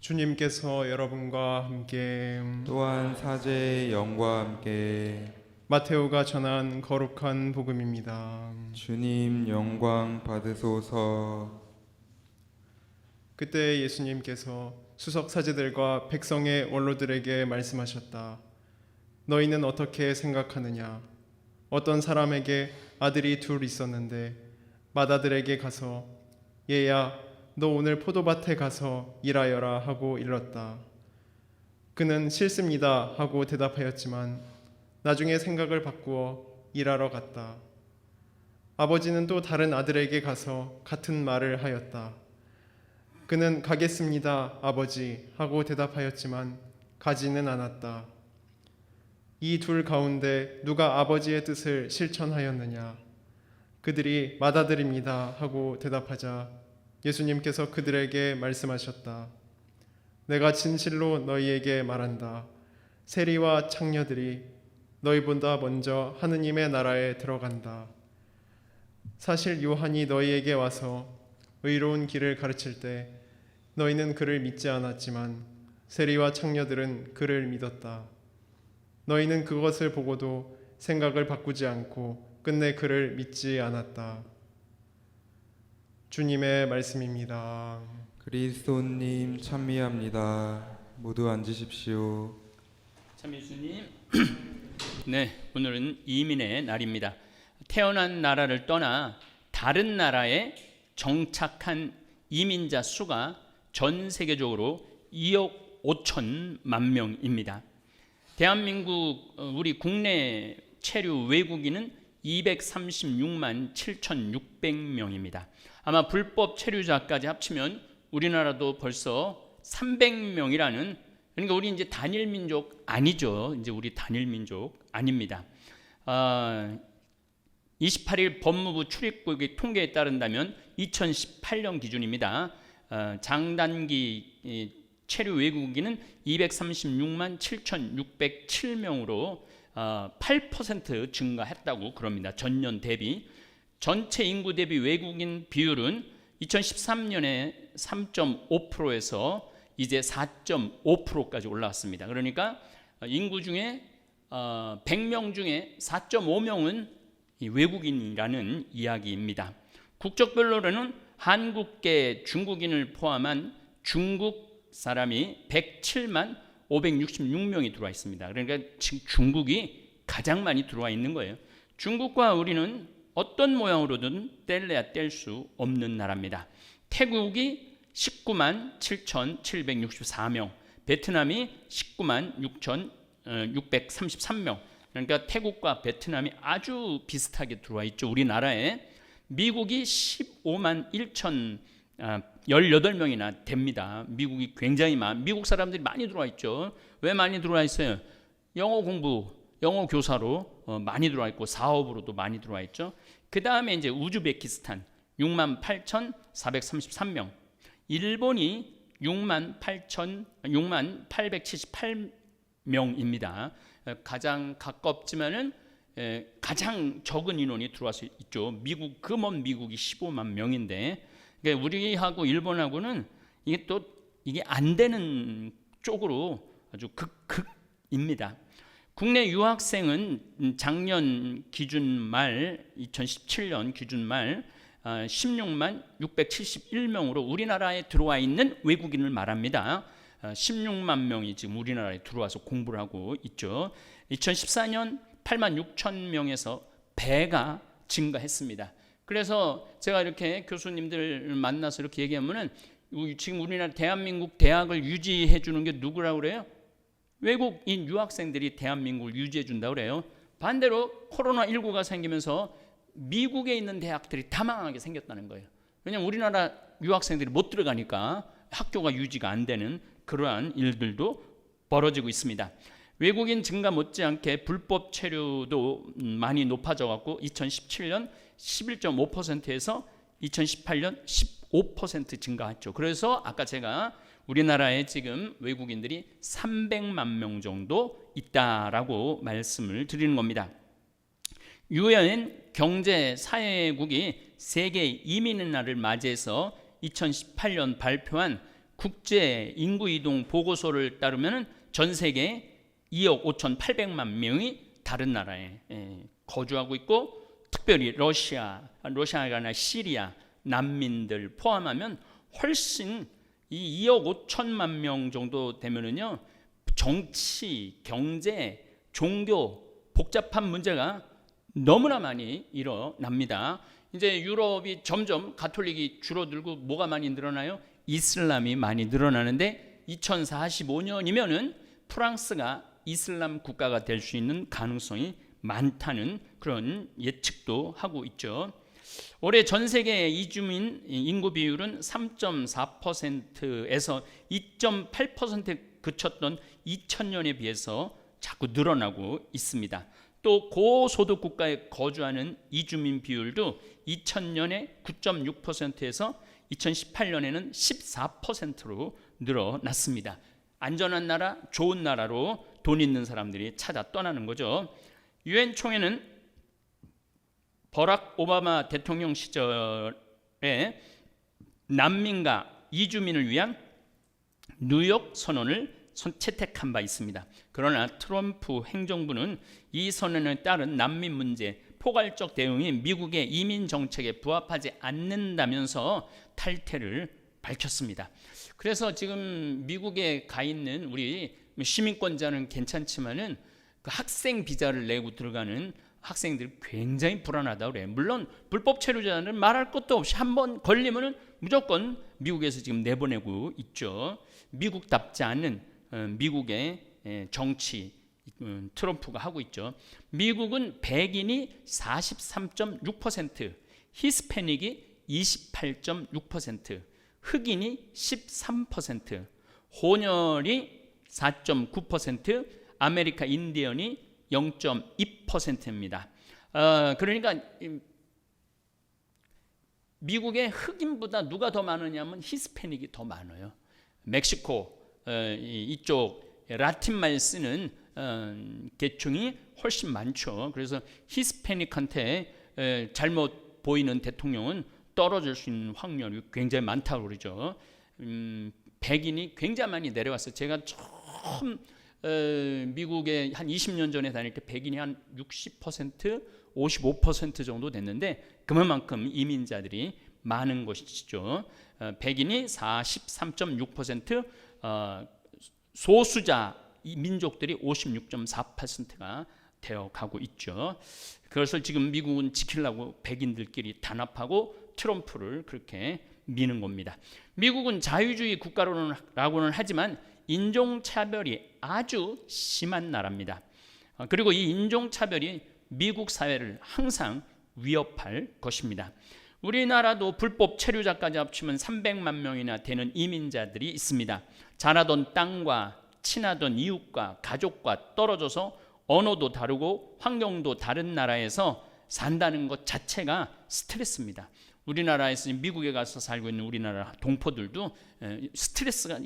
주님께서 여러분과 함께 또한 사제의 영과 함께 마테오가 전한 거룩한 복음입니다. 주님 영광 받으소서. 그때 예수님께서 수석 사제들과 백성의 원로들에게 말씀하셨다. 너희는 어떻게 생각하느냐? 어떤 사람에게 아들이 둘 있었는데 맏아들에게 가서 얘야 너 오늘 포도밭에 가서 일하여라 하고 일렀다. 그는 싫습니다 하고 대답하였지만 나중에 생각을 바꾸어 일하러 갔다. 아버지는 또 다른 아들에게 가서 같은 말을 하였다. 그는 가겠습니다 아버지 하고 대답하였지만 가지는 않았다. 이 둘 가운데 누가 아버지의 뜻을 실천하였느냐? 그들이 맏아들입니다 하고 대답하자 예수님께서 그들에게 말씀하셨다. 내가 진실로 너희에게 말한다. 세리와 창녀들이 너희보다 먼저 하느님의 나라에 들어간다. 사실 요한이 너희에게 와서 의로운 길을 가르칠 때 너희는 그를 믿지 않았지만 세리와 창녀들은 그를 믿었다. 너희는 그것을 보고도 생각을 바꾸지 않고 끝내 그를 믿지 않았다. 주님의 말씀입니다. 그리스도님 찬미합니다. 모두 앉으십시오. 참 예수님. 네, 오늘은 이민의 날입니다. 태어난 나라를 떠나 다른 나라에 정착한 이민자 수가 전 세계적으로 2억 5천만 명입니다. 대한민국 우리 국내 체류 외국인은 236만 7,600명입니다. 아마 불법 체류자까지 합치면 우리나라도 벌써 300명이라는, 그러니까 우리 이제 단일 민족 아니죠. 이제 우리 단일 민족 아닙니다. 28일 법무부 출입국의 통계에 따른다면 2018년 기준입니다. 장단기 체류 외국인은 236만 7,607명으로 8% 증가했다고 그럽니다. 전년 대비. 전체 인구 대비 외국인 비율은 2013년에 3.5%에서 이제 4.5%까지 올라왔습니다. 그러니까 인구 중에 100명 중에 4.5명은 외국인이라는 이야기입니다. 국적별로는 한국계 중국인을 포함한 중국 사람이 107만 566명이 들어와 있습니다. 그러니까 지금 중국이 가장 많이 들어와 있는 거예요. 중국과 우리는 어떤 모양으로든 뗄래야 뗄 수 없는 나라입니다. 태국이 19만 7,764명, 베트남이 19만 6,633명. 그러니까 태국과 베트남이 아주 비슷하게 들어와 있죠. 우리나라에. 미국이 15만 1,018명이나 됩니다. 미국이 굉장히 미국 사람들이 많이 들어와 있죠. 왜 많이 들어와 있어요? 영어 공부, 영어 교사로 많이 들어와 있고 사업으로도 많이 들어와 있죠. 그 다음에 이제 우즈베키스탄 6만 8,433명, 일본이 6만 878명입니다. 가장 가깝지만은 가장 적은 인원이 들어와 있죠. 미국, 그 먼 미국이 15만 명인데, 그러니까 우리하고 일본하고는 이게 안 되는 쪽으로 아주 극입니다. 국내 유학생은 작년 기준 말 2017년 기준 말 16만 671명으로 우리나라에 들어와 있는 외국인을 말합니다. 16만 명이 지금 우리나라에 들어와서 공부를 하고 있죠. 2014년 8만 6천 명에서 배가 증가했습니다. 그래서 제가 이렇게 교수님들 만나서 이렇게 얘기하면은 지금 우리나라 대한민국 대학을 유지해 주는 게 누구라고 그래요? 외국인 유학생들이 대한민국을 유지해 준다고 그래요. 반대로 코로나19가 생기면서 미국에 있는 대학들이 다 망하게 생겼다는 거예요. 왜냐하면 우리나라 유학생들이 못 들어가니까 학교가 유지가 안 되는 그러한 일들도 벌어지고 있습니다. 외국인 증가 못지않게 불법 체류도 많이 높아져 갖고 2017년 11.5%에서 2018년 15% 증가했죠. 그래서 아까 제가 우리나라에 지금 외국인들이 300만 명 정도 있다라고 말씀을 드리는 겁니다. 유엔 경제사회국이 세계 이민의 날을 맞이해서 2018년 발표한 국제 인구 이동 보고서를 따르면 전 세계 2억 5,800만 명이 다른 나라에 거주하고 있고, 특별히 러시아가 아니라 시리아 난민들 포함하면 훨씬 이 2억 5천만 명 정도 되면은요, 정치, 경제, 종교 복잡한 문제가 너무나 많이 일어납니다. 이제 유럽이 점점 가톨릭이 줄어들고 뭐가 많이 늘어나요? 이슬람이 많이 늘어나는데 2045년이면은 프랑스가 이슬람 국가가 될 수 있는 가능성이 많다는 그런 예측도 하고 있죠. 올해 전 세계 이주민 인구 비율은 3.4%에서 2.8%에 그쳤던 2000년에 비해서 자꾸 늘어나고 있습니다. 또 고소득 국가에 거주하는 이주민 비율도 2000년에 9.6%에서 2018년에는 14%로 늘어났습니다. 안전한 나라, 좋은 나라로 돈 있는 사람들이 찾아 떠나는 거죠. 유엔 총회는 버락 오바마 대통령 시절에 난민과 이주민을 위한 뉴욕 선언을 채택한 바 있습니다. 그러나 트럼프 행정부는 이 선언에 따른 난민 문제 포괄적 대응이 미국의 이민 정책에 부합하지 않는다면서 탈퇴를 밝혔습니다. 그래서 지금 미국에 가 있는 우리 시민권자는 괜찮지만은 그 학생 비자를 내고 들어가는 학생들이 굉장히 불안하다고 그래요. 물론 불법 체류자는 말할 것도 없이 한번 걸리면은 무조건 미국에서 지금 내보내고 있죠. 미국답지 않은 미국의 정치 트럼프가 하고 있죠. 미국은 백인이 43.6%, 히스패닉이 28.6%, 흑인이 13%, 혼혈이 4.9%, 아메리카 인디언이 0.2%입니다. 그러니까 미국의 흑인보다 누가 더 많으냐면 히스패닉이 더 많아요. 멕시코 이쪽 라틴말 쓰는 계층이 훨씬 많죠. 그래서 히스패닉한테 잘못 보이는 대통령은 떨어질 수 있는 확률이 굉장히 많다고 그러죠. 백인이 굉장히 많이 내려왔어요. 제가 처음 미국에 한 20년 전에 다닐 때 백인이 한 60%, 55% 정도 됐는데 그만큼 이민자들이 많은 것이죠. 백인이 43.6%, 소수자 민족들이 56.4%가 되어 가고 있죠. 그것을 지금 미국은 지키려고 백인들끼리 단합하고 트럼프를 그렇게 미는 겁니다. 미국은 자유주의 국가라고는 하지만 인종차별이 아주 심한 나라입니다. 그리고 이 인종차별이 미국 사회를 항상 위협할 것입니다. 우리나라도 불법 체류자까지 합치면 300만 명이나 되는 이민자들이 있습니다. 자라던 땅과 친하던 이웃과 가족과 떨어져서 언어도 다르고 환경도 다른 나라에서 산다는 것 자체가 스트레스입니다. 우리나라에서 미국에 가서 살고 있는 우리나라 동포들도 스트레스가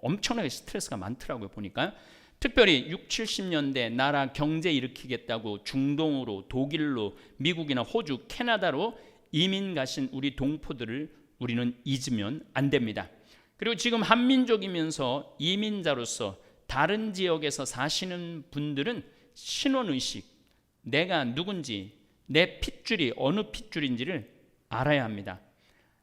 엄청나게 스트레스가 많더라고요. 보니까 특별히 60, 70년대 나라 경제 일으키겠다고 중동으로 독일로 미국이나 호주, 캐나다로 이민 가신 우리 동포들을 우리는 잊으면 안 됩니다. 그리고 지금 한민족이면서 이민자로서 다른 지역에서 사시는 분들은 신원의식, 내가 누군지, 내 핏줄이 어느 핏줄인지를 알아야 합니다.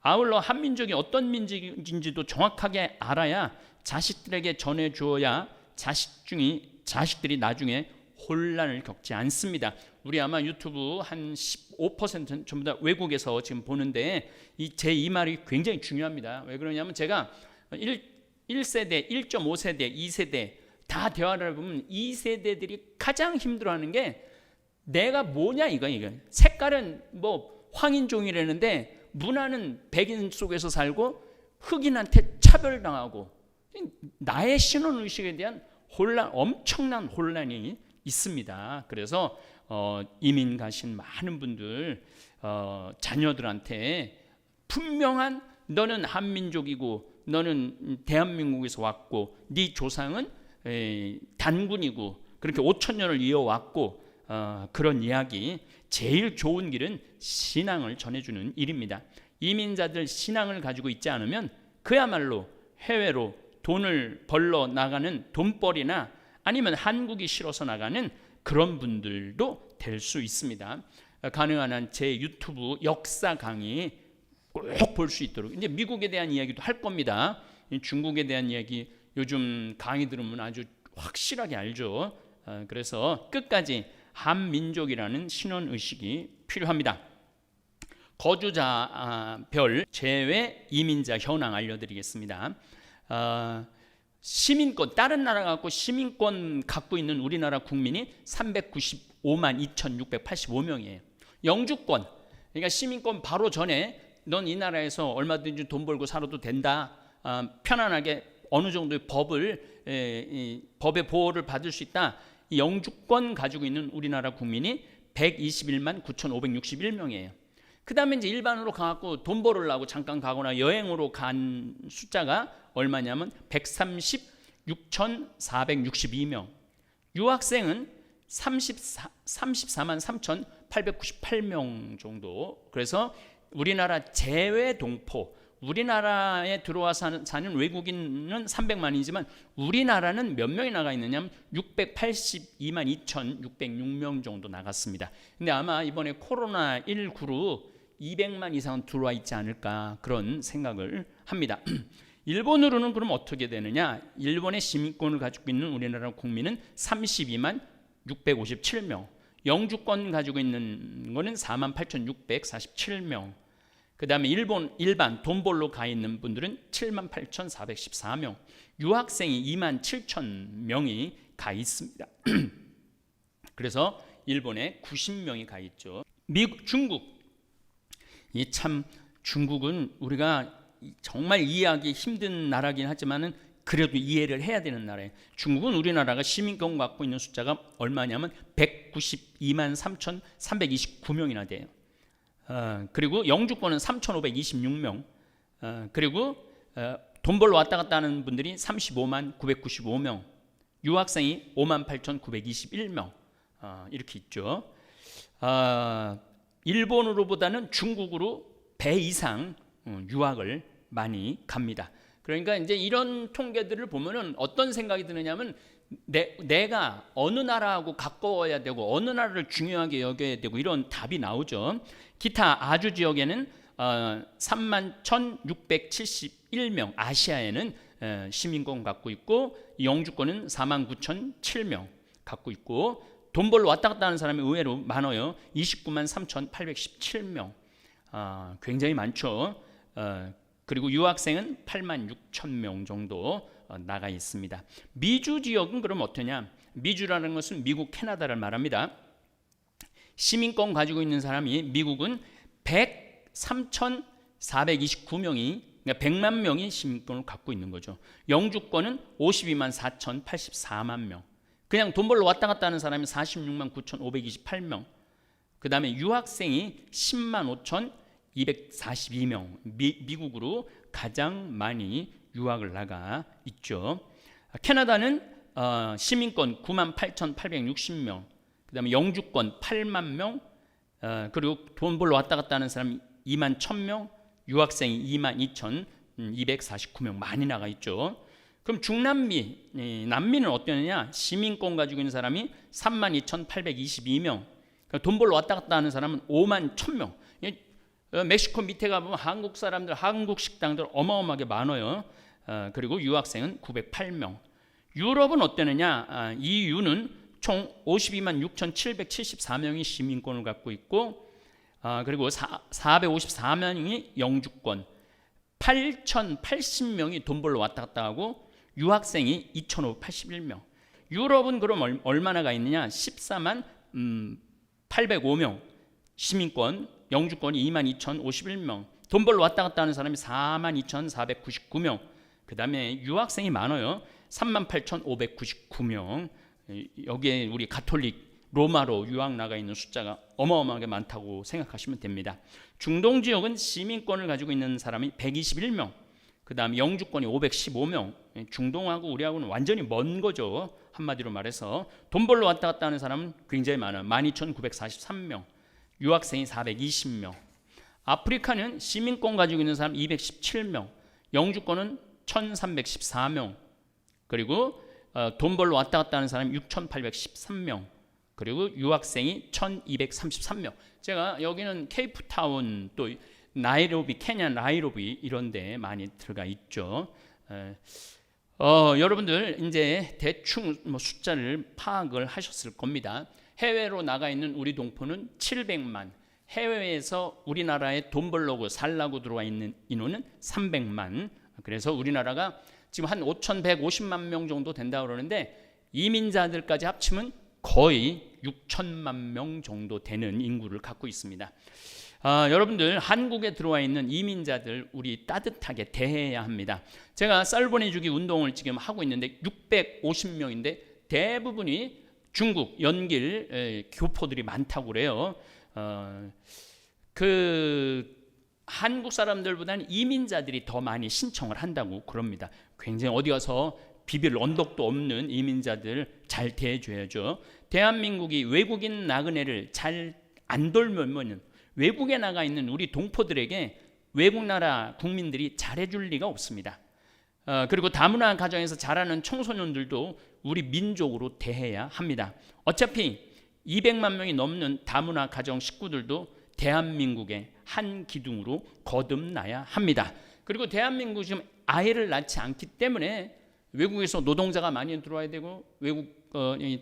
아울러 한민족이 어떤 민족인지도 정확하게 알아야 자식들에게 전해주어야 자식들이 나중에 혼란을 겪지 않습니다. 우리 아마 유튜브 한 15%는 전부 다 외국에서 지금 보는데 제 이 말이 굉장히 중요합니다. 왜 그러냐면 제가 1세대, 1.5세대, 2세대 다 대화를 해보면 2세대들이 가장 힘들어하는 게 내가 뭐냐 이거. 색깔은 뭐 황인종이라는데 문화는 백인 속에서 살고 흑인한테 차별당하고 나의 신원의식에 대한 엄청난 혼란이 있습니다. 그래서 이민 가신 많은 분들 자녀들한테 분명한 너는 한민족이고 너는 대한민국에서 왔고 네 조상은 단군이고 그렇게 5,000년을 이어왔고 그런 이야기 제일 좋은 길은 신앙을 전해주는 일입니다. 이민자들 신앙을 가지고 있지 않으면 그야말로 해외로 돈을 벌러 나가는 돈벌이나 아니면 한국이 싫어서 나가는 그런 분들도 될 수 있습니다. 가능한 한 제 유튜브 역사 강의 꼭 볼 수 있도록, 이제 미국에 대한 이야기도 할 겁니다. 중국에 대한 이야기 요즘 강의 들으면 아주 확실하게 알죠. 그래서 끝까지 한민족이라는 신원의식이 필요합니다. 거주자별 제외 이민자 현황 알려드리겠습니다. 시민권, 다른 나라 갖고 시민권 갖고 있는 우리나라 국민이 395만 2,685명이에요. 영주권, 그러니까 시민권 바로 전에 넌 이 나라에서 얼마든지 돈 벌고 살아도 된다, 편안하게 어느 정도의 법의 보호를 받을 수 있다, 이 영주권 가지고 있는 우리나라 국민이 121만 9,561명이에요. 그 다음에 이제 일반으로 가갖고 돈 벌으려고 잠깐 가거나 여행으로 간 숫자가 얼마냐면 136,462명. 유학생은 34만 3,898명 정도. 그래서 우리나라 제외 동포, 우리나라에 들어와서 사는 외국인은 300만이지만 우리나라는 몇 명이 나가 있느냐면 682만 2,606명 정도 나갔습니다. 근데 아마 이번에 코로나19로 200만 이상은 들어와 있지 않을까 그런 생각을 합니다. 일본으로는 그럼 어떻게 되느냐? 일본의 시민권을 가지고 있는 우리나라 국민은 32만 657명, 영주권 가지고 있는 거는 4만 8,647명. 그 다음에 일반 돈벌러 가 있는 분들은 7만 8,414명, 유학생이 2만 7천 명이 가 있습니다. 그래서 일본에 90명이 가 있죠. 미국, 중국, 이 참 중국은 우리가 정말 이해하기 힘든 나라긴 하지만은 그래도 이해를 해야 되는 나라예요. 중국은 우리나라가 시민권 갖고 있는 숫자가 얼마냐면 192만 3,329명이나 돼요. 그리고 영주권은 3,526명, 그리고 돈 벌러 왔다 갔다 하는 분들이 35만 995명, 유학생이 5만 8,921명, 이렇게 있죠. 일본으로보다는 중국으로 배 이상 유학을 많이 갑니다. 그러니까 이제 이런 통계들을 보면은 어떤 생각이 드느냐면 내가 어느 나라하고 가까워야 되고 어느 나라를 중요하게 여겨야 되고 이런 답이 나오죠. 기타 아주 지역에는 3만 1,671명, 아시아에는 시민권 갖고 있고 영주권은 4만 9,007명 갖고 있고 돈 벌러 왔다 갔다 하는 사람이 의외로 많아요. 29만 3,817명, 굉장히 많죠. 그리고 유학생은 8만 6천 명 정도 나가 있습니다. 미주 지역은 그럼 어떠냐? 미주라는 것은 미국, 캐나다를 말합니다. 시민권 가지고 있는 사람이 미국은 103,429명이, 그러니까 100만 명이 시민권을 갖고 있는 거죠. 영주권은 52만 4,084만 명. 그냥 돈 벌러 왔다 갔다 하는 사람이 46만 9,528명. 그 다음에 유학생이 10만 5,242명. 미국으로 가장 많이 유학을 나가 있죠. 캐나다는 시민권 9만 8,860명. 그 다음에 영주권 8만 명. 그리고 돈 벌러 왔다 갔다 하는 사람이 2만 1,000명. 유학생이 2만 2,249명 많이 나가 있죠. 그럼 중남미, 남미는 어떠느냐? 시민권 가지고 있는 사람이 3만 2,822명. 돈 벌러 왔다 갔다 하는 사람은 5만 1,000명. 멕시코 밑에 가보면 한국 사람들, 한국 식당들 어마어마하게 많아요. 그리고 유학생은 908명. 유럽은 어떠느냐? EU는 총 52만 6,774명이 시민권을 갖고 있고, 그리고 454명이 영주권, 8,080명이 돈 벌러 왔다 갔다 하고 유학생이 2,581명. 유럽은 그럼 얼마나 가 있느냐? 14만 805명 시민권, 영주권이 2만 2,051명, 돈 벌러 왔다 갔다 하는 사람이 4만 2,499명. 그 다음에 유학생이 많아요. 3만 8,599명. 여기에 우리 가톨릭 로마로 유학 나가 있는 숫자가 어마어마하게 많다고 생각하시면 됩니다. 중동 지역은 시민권을 가지고 있는 사람이 121명, 그 다음에 영주권이 515명. 중동하고 우리하고는 완전히 먼 거죠. 한마디로 말해서 돈 벌러 왔다 갔다 하는 사람은 굉장히 많아요. 12,943명, 유학생이 420명. 아프리카는 시민권 가지고 있는 사람 217명, 영주권은 1314명, 그리고 돈 벌러 왔다 갔다 하는 사람이 6813명, 그리고 유학생이 1233명. 제가 여기는 케이프타운, 또 나이로비, 케냐 나이로비 이런 데 많이 들어가 있죠. 여러분들 이제 대충 숫자를 파악을 하셨을 겁니다. 해외로 나가 있는 우리 동포는 700만, 해외에서 우리나라에 돈 벌려고 살라고 들어와 있는 인원은 300만. 그래서 우리나라가 지금 한 5,150만 명 정도 된다고 그러는데, 이민자들까지 합치면 거의 6천만 명 정도 되는 인구를 갖고 있습니다. 여러분들, 한국에 들어와 있는 이민자들 우리 따뜻하게 대해야 합니다. 제가 쌀 보내주기 운동을 지금 하고 있는데 650명인데 대부분이 중국, 연길 교포들이 많다고 그래요. 한국 사람들보다는 이민자들이 더 많이 신청을 한다고 그럽니다. 굉장히 어디 가서 비빌 언덕도 없는 이민자들 잘 대해줘야죠. 대한민국이 외국인 나그네를 잘 안 돌보면 외국에 나가 있는 우리 동포들에게 외국 나라 국민들이 잘해줄 리가 없습니다. 그리고 다문화 가정에서 자라는 청소년들도 우리 민족으로 대해야 합니다. 어차피 200만 명이 넘는 다문화 가정 식구들도 대한민국의 한 기둥으로 거듭나야 합니다. 그리고 대한민국 지금 아이를 낳지 않기 때문에 외국에서 노동자가 많이 들어와야 되고, 외국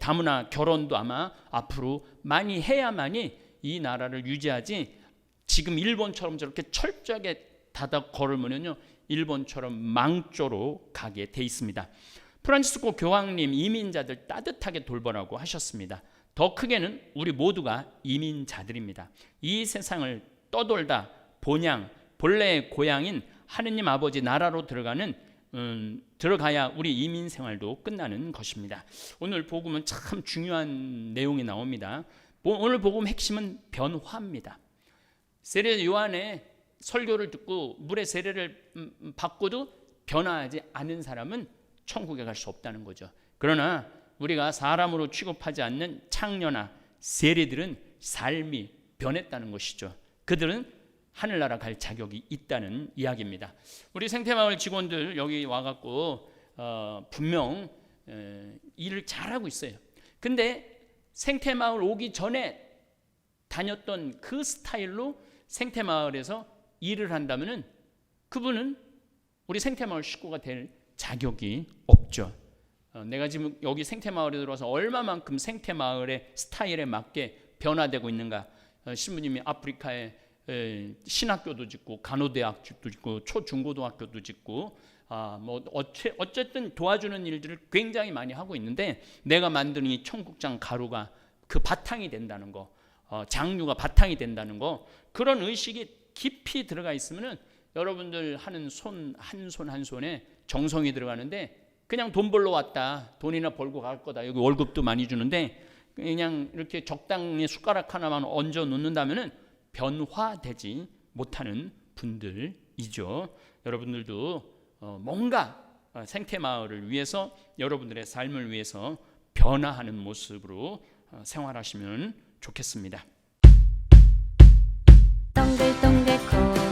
다문화 결혼도 아마 앞으로 많이 해야만이 이 나라를 유지하지, 지금 일본처럼 저렇게 철저하게 닫아 걸으면요 일본처럼 망조로 가게 돼 있습니다. 프란치스코 교황님 이민자들 따뜻하게 돌보라고 하셨습니다. 더 크게는 우리 모두가 이민자들입니다. 이 세상을 떠돌다 본향, 본래의 고향인 하느님 아버지 나라로 들어가야 우리 이민 생활도 끝나는 것입니다. 오늘 복음은 참 중요한 내용이 나옵니다. 오늘 복음 핵심은 변화입니다. 세례 요한의 설교를 듣고 물의 세례를 받고도 변화하지 않은 사람은 천국에 갈 수 없다는 거죠. 그러나 우리가 사람으로 취급하지 않는 창녀나 세례들은 삶이 변했다는 것이죠. 그들은 하늘나라 갈 자격이 있다는 이야기입니다. 우리 생태마을 직원들 여기 와갖고 분명 일을 잘하고 있어요. 근데 생태마을 오기 전에 다녔던 그 스타일로 생태마을에서 일을 한다면 그분은 우리 생태마을 식구가 될 자격이 없죠. 내가 지금 여기 생태마을에 들어와서 얼마만큼 생태마을의 스타일에 맞게 변화되고 있는가. 신부님이 아프리카에 신학교도 짓고 간호대학도 짓고 초중고등학교도 짓고 어쨌든 도와주는 일들을 굉장히 많이 하고 있는데, 내가 만든 이 청국장 가루가 그 바탕이 된다는 거, 장류가 바탕이 된다는 거, 그런 의식이 깊이 들어가 있으면은 여러분들 하는 손 한 손 한 손에 정성이 들어가는데, 그냥 돈 벌러 왔다, 돈이나 벌고 갈 거다, 여기 월급도 많이 주는데 그냥 이렇게 적당히 숟가락 하나만 얹어 놓는다면은 변화되지 못하는 분들이죠. 여러분들도 뭔가 생태마을을 위해서, 여러분들의 삶을 위해서 변화하는 모습으로 생활하시면 좋겠습니다. 동글동글